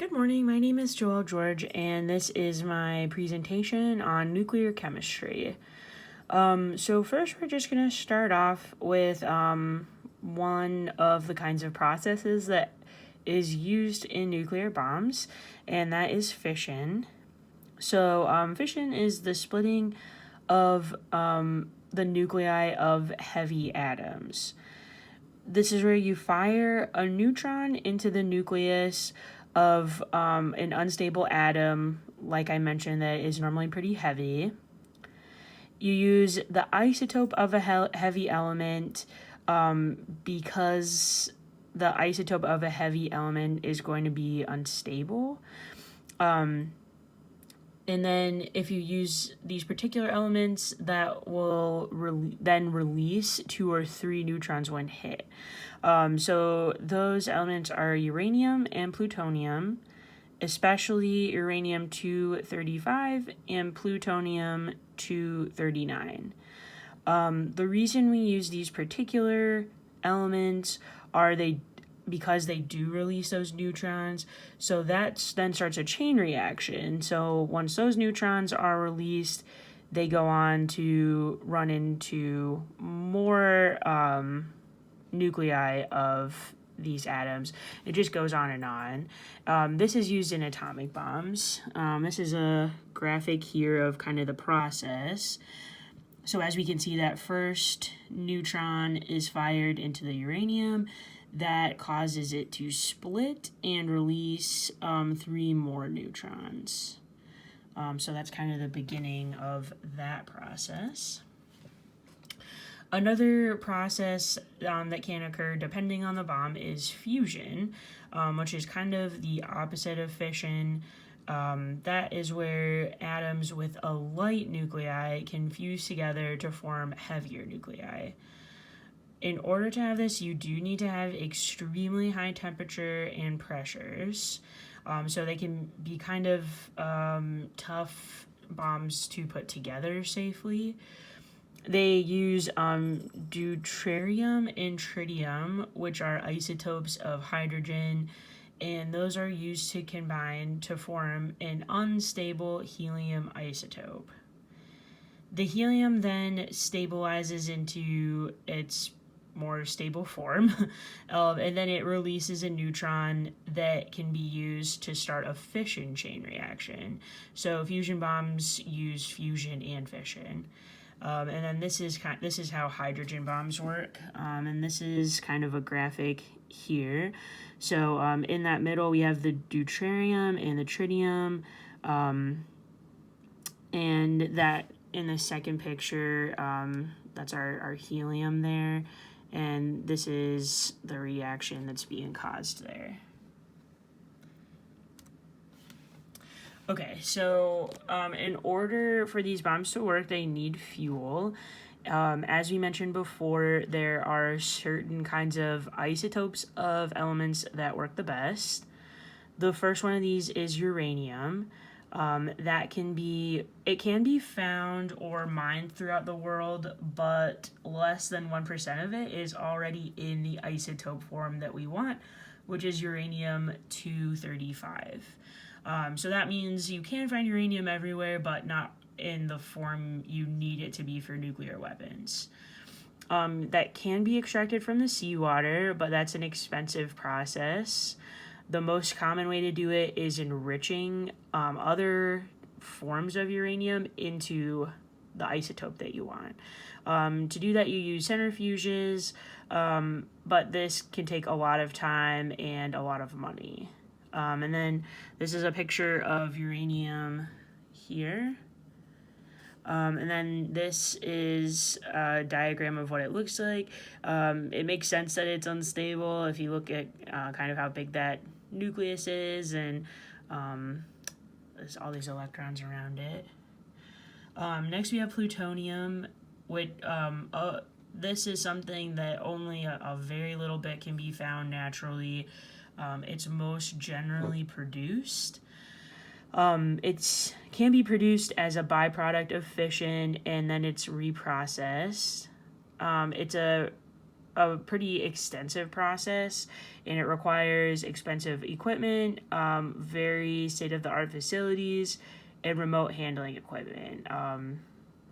Good morning, my name is Joelle George, and this is my presentation on nuclear chemistry. So first we're just going to start off with one of the kinds of processes that is used in nuclear bombs, and that is fission. So fission is the splitting of the nuclei of heavy atoms. This is where you fire a neutron into the nucleus of an unstable atom, like I mentioned, that is normally pretty heavy. You use the isotope of a heavy element because the isotope of a heavy element is going to be unstable. And then if you use these particular elements, that will then release 2 or 3 neutrons when hit. So those elements are uranium and plutonium, especially uranium-235 and plutonium-239. The reason we use these particular elements are because they do release those neutrons, so that then starts a chain reaction. So once those neutrons are released, they go on to run into more nuclei of these atoms. It just goes on and on. This is used in atomic bombs. This is a graphic here of kind of the process. So as we can see, that first neutron is fired into the uranium. That causes it to split and release 3 more neutrons. So that's kind of the beginning of that process. Another process that can occur depending on the bomb is fusion, which is kind of the opposite of fission. That is where atoms with a light nuclei can fuse together to form heavier nuclei. In order to have this, you do need to have extremely high temperature and pressures. So they can be kind of tough bombs to put together safely. They use deuterium and tritium, which are isotopes of hydrogen, and those are used to combine to form an unstable helium isotope. The helium then stabilizes into its more stable form, and then it releases a neutron that can be used to start a fission chain reaction. So fusion bombs use fusion and fission. And then this is how hydrogen bombs work, and this is kind of a graphic here. So in that middle we have the deuterium and the tritium, and that in the second picture, that's our helium there, and this is the reaction that's being caused there. Okay, so in order for these bombs to work, they need fuel. As we mentioned before, there are certain kinds of isotopes of elements that work the best. The first one of these is uranium. It can be found or mined throughout the world, but less than 1% of it is already in the isotope form that we want, which is uranium-235. So that means you can find uranium everywhere, but not in the form you need it to be for nuclear weapons. That can be extracted from the seawater, but that's an expensive process. The most common way to do it is enriching other forms of uranium into the isotope that you want. To do that, you use centrifuges, but this can take a lot of time and a lot of money. And then this is a picture of uranium here. And then this is a diagram of what it looks like. It makes sense that it's unstable if you look at kind of how big that nucleus is, and there's all these electrons around it. Next we have plutonium, which this is something that only a very little bit can be found naturally. It's most generally produced. It can be produced as a byproduct of fission, and then it's reprocessed. It's a a pretty extensive process, and it requires expensive equipment, very state-of-the-art facilities, and remote handling equipment,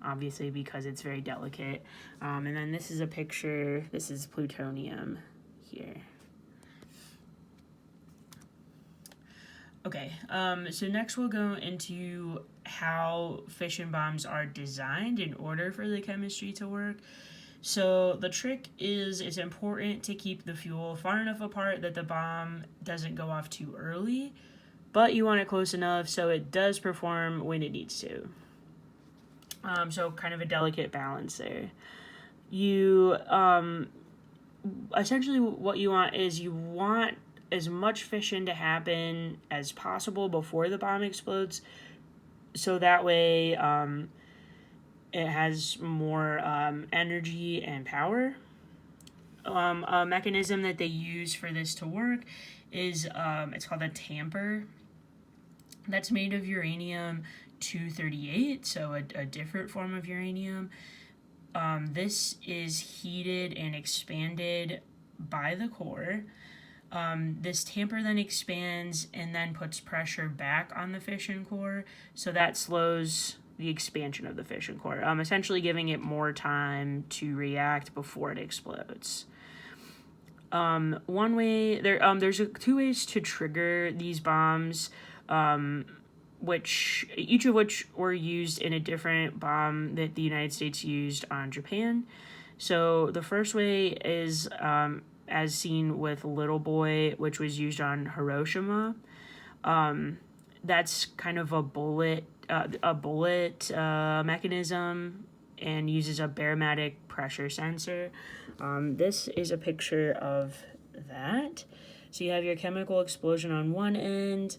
obviously because it's very delicate. And then this is a picture, this is plutonium here. Okay, so next we'll go into how fission bombs are designed in order for the chemistry to work. So the trick is it's important to keep the fuel far enough apart that the bomb doesn't go off too early, but you want it close enough so it does perform when it needs to. So kind of a delicate balance there. You, essentially what you want is you want as much fission to happen as possible before the bomb explodes, so that way it has more energy and power. A mechanism that they use for this to work is it's called a tamper. That's made of uranium-238, so a different form of uranium. This is heated and expanded by the core. This tamper then expands and then puts pressure back on the fission core, so that slows the expansion of the fission core, essentially giving it more time to react before it explodes. There's two ways to trigger these bombs, each of which were used in a different bomb that the United States used on Japan. So the first way is as seen with Little Boy, which was used on Hiroshima. That's kind of a bullet mechanism and uses a barometric pressure sensor. This is a picture of that. So you have your chemical explosion on one end.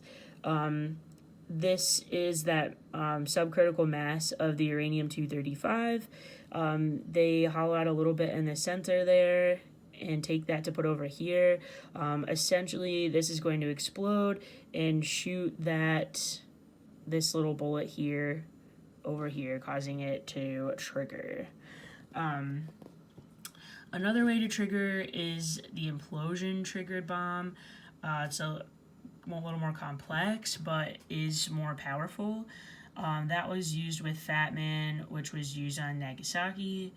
This is that subcritical mass of the uranium-235. They hollow out a little bit in the center there and take that to put over here. Essentially, this is going to explode and shoot this little bullet here over here, causing it to trigger. Another way to trigger is the implosion triggered bomb. It's a little more complex, but is more powerful. That was used with Fat Man, which was used on Nagasaki.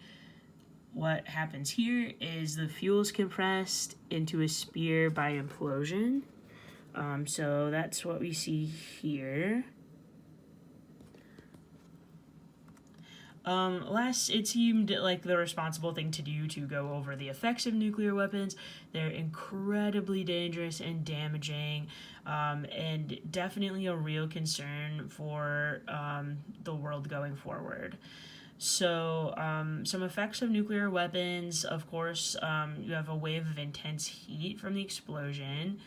What happens here is the fuel is compressed into a spear by implosion. So that's what we see here. Last, it seemed like the responsible thing to do to go over the effects of nuclear weapons. They're incredibly dangerous and damaging, and definitely a real concern for the world going forward. So, some effects of nuclear weapons, of course, you have a wave of intense heat from the explosion.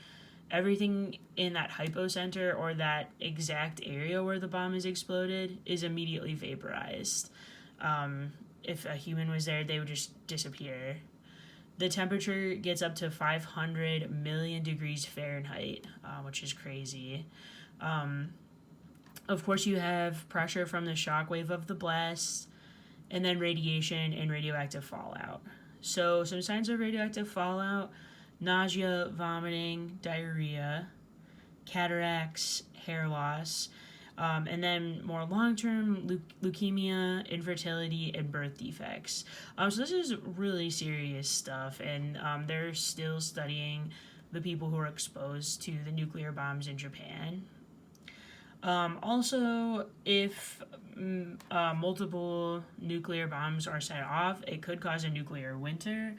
Everything in that hypocenter, or that exact area where the bomb is exploded, is immediately vaporized. If a human was there, they would just disappear. The temperature gets up to 500 million degrees Fahrenheit, which is crazy. Of course, you have pressure from the shockwave of the blast, and then radiation and radioactive fallout. So some signs of radioactive fallout: nausea, vomiting, diarrhea, cataracts, hair loss, and then more long-term leukemia, infertility, and birth defects. So this is really serious stuff, and they're still studying the people who are exposed to the nuclear bombs in Japan. Also, if multiple nuclear bombs are set off, it could cause a nuclear winter.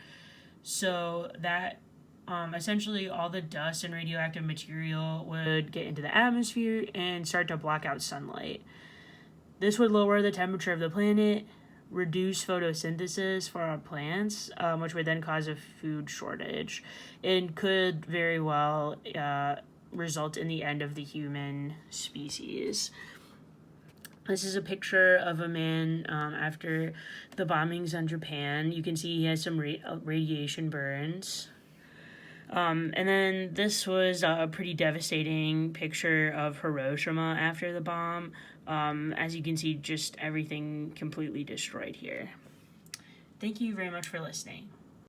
So that essentially all the dust and radioactive material would get into the atmosphere and start to block out sunlight. This would lower the temperature of the planet, reduce photosynthesis for our plants, which would then cause a food shortage, and could very well result in the end of the human species. This is a picture of a man after the bombings on Japan. You can see he has some radiation burns. And then this was a pretty devastating picture of Hiroshima after the bomb. As you can see, just everything completely destroyed here. Thank you very much for listening.